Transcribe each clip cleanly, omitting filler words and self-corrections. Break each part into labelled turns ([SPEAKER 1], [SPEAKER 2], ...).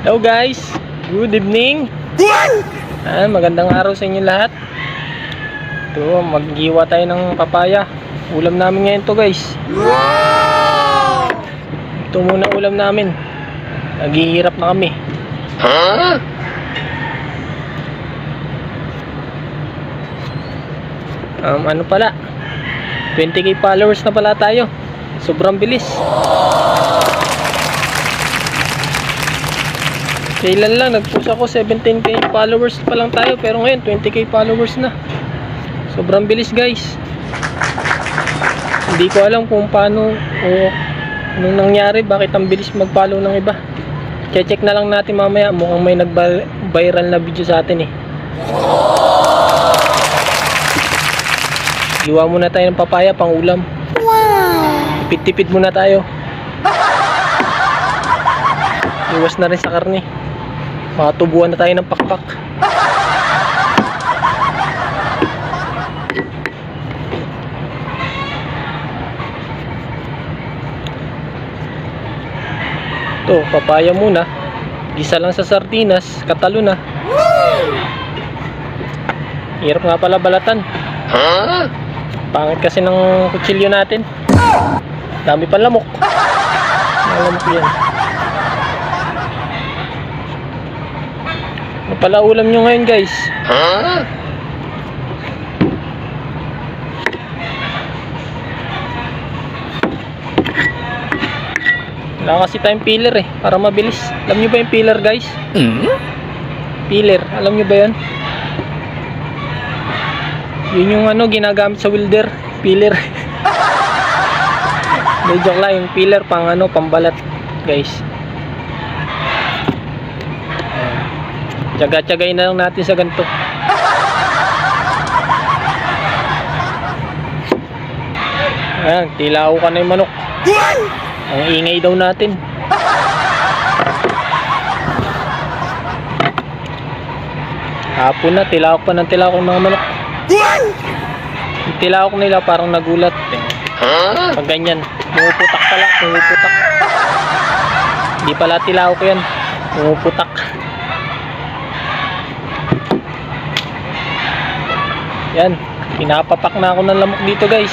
[SPEAKER 1] Hello guys, good evening. Magandang araw sa inyo lahat. Ito, maghiwa tayo ng papaya. Ulam namin ngayon to guys. Ito muna ulam namin. Naghihirap na kami. Ano pala, 20k followers na pala tayo. Sobrang bilis. Kailan lang nag-post ako, 17k followers pa lang tayo, pero ngayon 20k followers na. Sobrang bilis guys. Hindi ko alam kung paano o anong nangyari, bakit ang bilis mag-follow ng iba. Check na lang natin mamaya, mukhang may nag-viral na video sa atin eh. Iwa muna tayo ng papaya pang ulam. Tipid-tipid muna tayo. Iwas na rin sa karne. Makatubuan na tayo ng pakpak. Ito, papaya muna. Gisa lang sa sardinas, katalo na. Hirap nga pala balatan. Pangit kasi ng kutsilyo natin. Dami pa lamok. Lamok yan. Ano pala ulam nyo ngayon guys? Wala kasi tayong peeler eh, para mabilis. Alam nyo ba yung peeler guys? Peeler, alam nyo ba yun? Yun yung ano, ginagamit sa welder. Peeler. May joke lang, yung peeler pang ano, pambalat guys. Tsaga-tsagay na lang natin sa ganito. Ayan, tilao ka na yung manok. Ang ingay daw natin. Hapon na, tilao pa ng tilao yung mga manok. Yung tilao nila parang nagulat. Pag ganyan, pumuputak pala, pumuputak. Hindi pala tilao ko yan, pumuputak. Yan, pinapapak na ako ng lamok dito guys.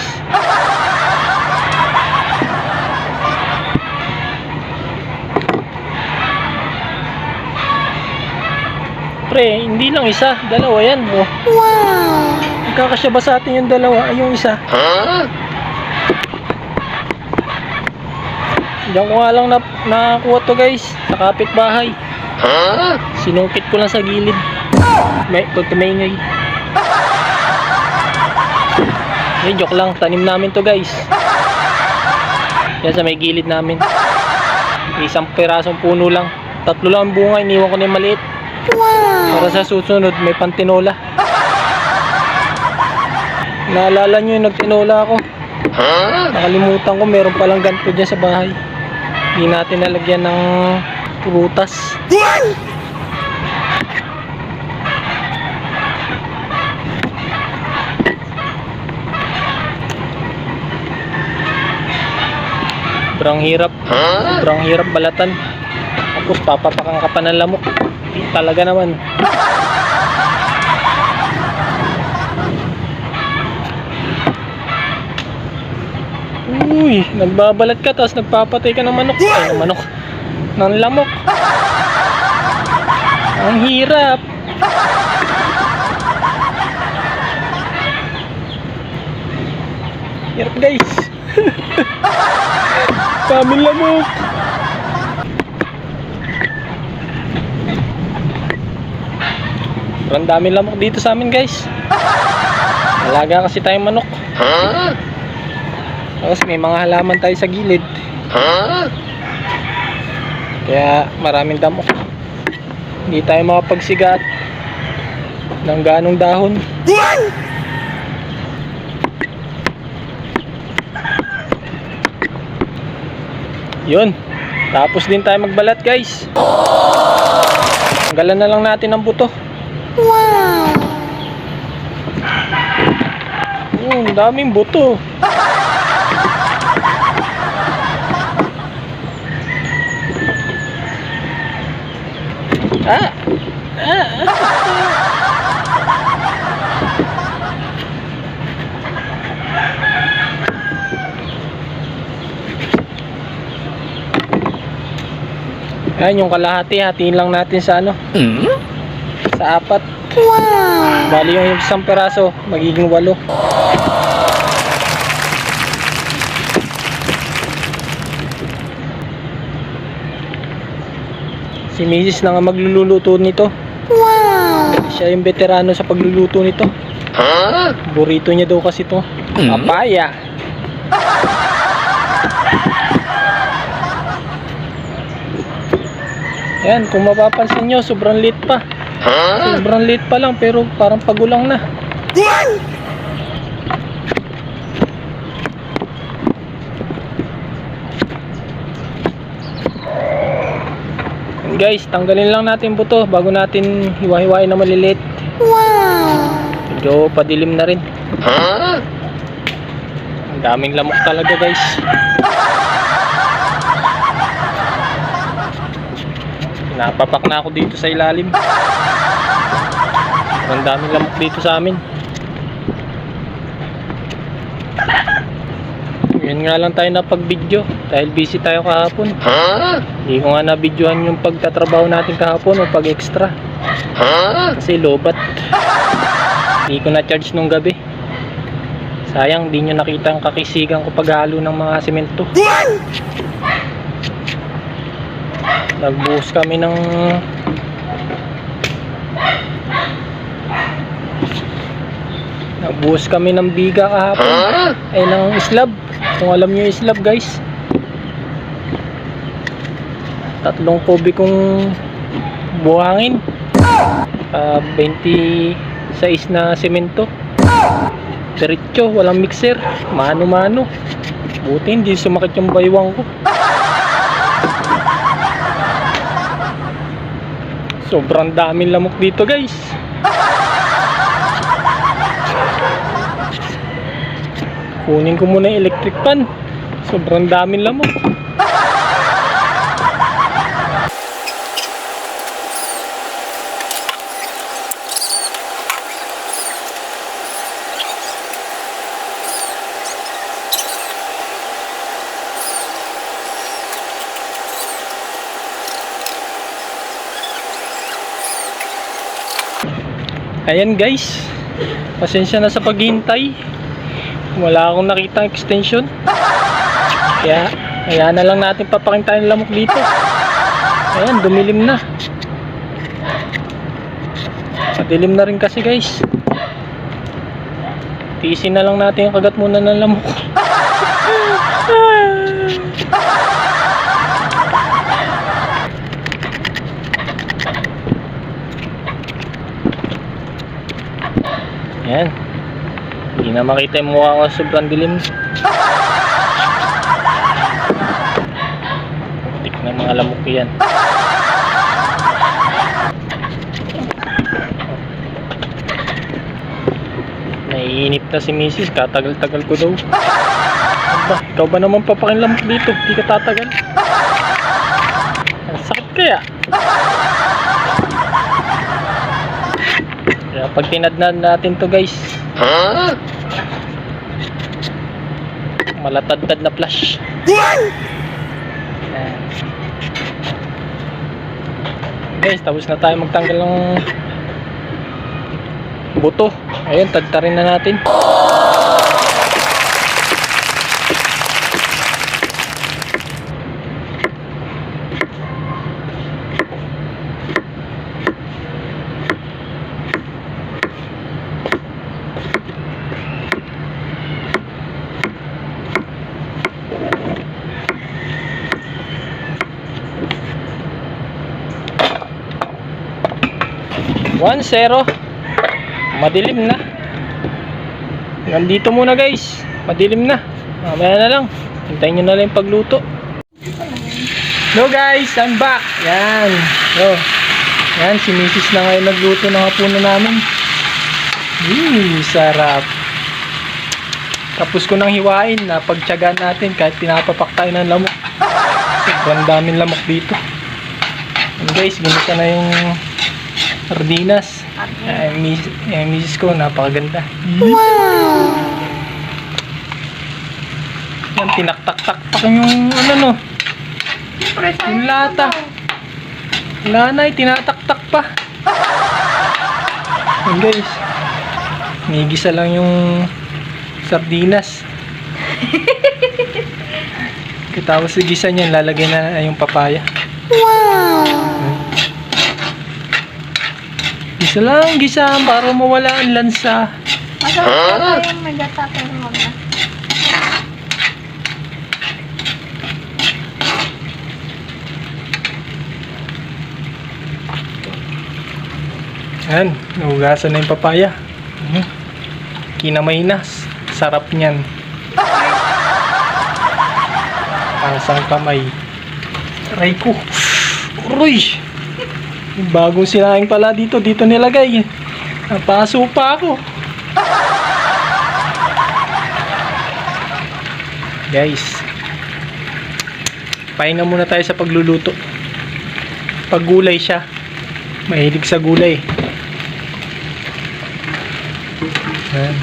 [SPEAKER 1] Pre, hindi lang isa, dalawa yan. Oh. Wow! Magkakasya ba sa atin yung dalawa? Ay, yung isa. Diyan ko nga lang nakakuha to guys, sa kapitbahay. Sinungkit ko lang sa gilid. Pagkamaingay. May joke lang, tanim namin to guys. Yan sa may gilid namin. Isang pirasong puno lang. 3 lang ang bunga, iniwan ko na yung maliit. Para sa susunod may pantinola. Naalala nyo yung nagtinola ako? Nakalimutan ko, meron palang ganito dyan sa bahay. Hindi natin nalagyan ng prutas. Sobrang hirap balatan. Tapos papapakan ka pa ng lamok. Talaga naman. Uy, nagbabalat ka tapos nagpapatay ka ng manok. Ay, ng manok. Ng lamok. Ang hirap. Hirap guys. Kaming lamok. Ang daming lamok dito sa amin guys. Alaga kasi tayong manok. Tapos may mga halaman tayo sa gilid. Kaya maraming damok. Hindi tayo makapagsigat ng ganong dahon. Yun. Tapos din tayo magbalat guys. Tanggalan na lang natin ang buto. Wow! Daming buto. Ah! Ah! Ayan yung kalahati, hatiin lang natin sa ano? Sa 4. Wow! Bali yung isang peraso, magiging 8. Si Mrs. na nga magluluto nito. Wow! Siya yung veterano sa pagluluto nito. Burrito niya daw kasi to. Papaya. Ayan, kung mapapansin nyo, sobrang lit pa. Sobrang lit pa lang, pero parang pagulang na. And guys, tanggalin lang natin buto bago natin hiwa-hiwain na maliliit. Wow! Medyo padilim na rin. Ang daming lamok talaga guys. Napapak na ako dito sa ilalim. Ang daming lamok dito sa amin. Ngayon nga lang tayo napag-video dahil busy tayo kahapon. Hindi ko nga na-videohan yung pagtatrabaho natin kahapon o pag-extra. Kasi lobat. Hindi ko na-charge nung gabi. Sayang, di nyo nakita ang kakisigan ko paghalo ng mga semento. Nagbuhos kami ng biga kahapon. Ay ng slab. Kung alam nyo yung slab guys. 3 kubikong buhangin. 26 na semento. Diretso, walang mixer. Mano-mano. Buti hindi sumakit yung baywang ko. Sobrang daming lamok dito guys. Kunin ko muna yung electric fan. Sobrang daming lamok. Ayan guys, pasensya na sa paghihintay. Wala akong nakita extension. Kaya na lang natin papakintayin lamok dito. Ayan, dumilim na. Madilim na rin kasi guys. Tiisin na lang natin yung kagat muna ng lamok. Ayan. Hindi na makita yung mukha ko, sobrang dilim. Tik na mga lamok yan. Naiinip na si Mrs. Katagal-tagal ko daw. Aba, ikaw ba naman papakinlamok dito? Hindi ka tatagal. Ang sakit kaya. Kaya pag tinadnan natin to guys, malatad-tad na flash. Guys, tapos na tayo magtanggal ng buto. Ayun, tadtarin na natin. One, zero. Madilim na. Nandito muna guys. Madilim na. Mamaya na lang. Hintayin nyo na lang yung pagluto. No guys, I'm back. Yan. So, yan, si Mrs. na ngayon nagluto ng hapunan namin. Sarap. Tapos ko nang hiwain. Napagtyagaan natin kahit pinapapak tayo ng lamok. Sobrang daming lamok dito. Ang Guys, ginisa na yung sardinas. Misis ko, napakaganda. Wow! Yan, tinaktak-taktak yung ano no. Yung lata. Wala na, tinataktak pa. Yan guys. Nigisa lang yung sardinas. Tapos igisa niyan, lalagay na yung papaya. Wow! Gisa lang, gisa para mawala ang lansa.
[SPEAKER 2] Masarap pa yung may gata pero wag na.
[SPEAKER 1] Yan, nahugasan na yung papaya. Kinamay na. Sarap niyan. Pasang kamay. Aray ko. Uroy! Yung bagong sinaing pala dito nilagay. Napaso pa ako. Guys, pahinga muna tayo sa pagluluto. Paggulay siya. Mahilig sa gulay. Yan.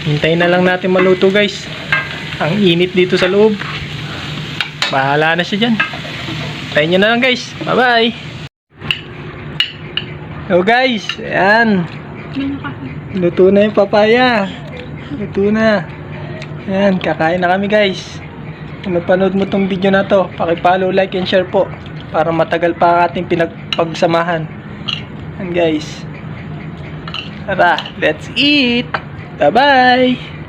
[SPEAKER 1] Hintayin na lang natin maluto guys. Ang init dito sa loob. Bahala na siya dyan. Hintayin nyo na lang guys. Bye bye. Hello guys. Ayan. Luto na yung papaya. Luto na. Ayan. Kakain na kami guys. Kung napanood mo tong video na to, pakipollow, like, and share po. Para matagal pa ang ating pinagpagsamahan. Ayan guys. Tara, let's eat. Bye bye.